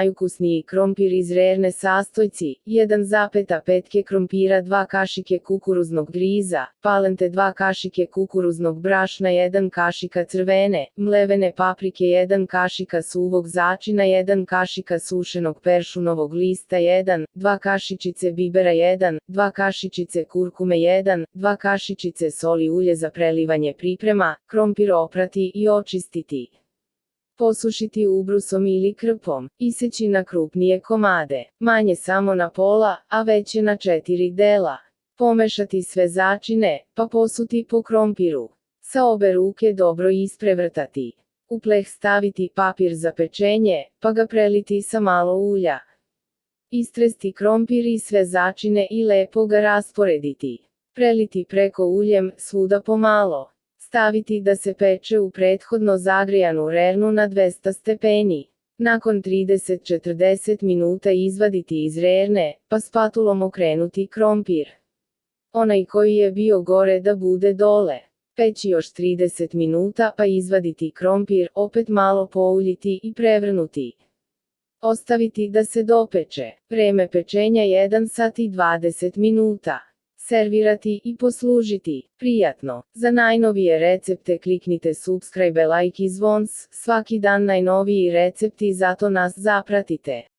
Najukusniji krompir iz rerne sastojci, 1,5 ke krompira, 2 kašike kukuruznog griza, palente 2 kašike kukuruznog brašna, 1 kašika crvene, mlevene paprike, 1 kašika suvog začina, 1 kašika sušenog peršunovog lista, 2 kašičice bibera, 2 kašičice kurkume, 2 kašičice soli, ulje za prelivanje. Priprema: krompir oprati i očistiti. Posušiti ubrusom ili krpom, iseći na krupnije komade, manje samo na pola, a veće na 4 dela. Pomešati sve začine, pa posuti po krompiru. Sa obe ruke dobro isprevrtati. U pleh staviti papir za pečenje, pa ga preliti sa malo ulja. Istresti krompir i sve začine i lepo ga rasporediti. Preliti preko uljem, svuda pomalo. Staviti da se peče u prethodno zagrijanu rernu na 200 stepeni. Nakon 30-40 minuta izvaditi iz rerne, pa spatulom okrenuti krompir. Onaj koji je bio gore da bude dole. Peći još 30 minuta pa izvaditi krompir, opet malo pouljiti i prevrnuti. Ostaviti da se dopeče. Vreme pečenja 1 sat i 20 minuta. Servirati i poslužiti. Prijatno! Za najnovije recepte kliknite subscribe, like i zvons, svaki dan najnoviji recepti, zato nas zapratite.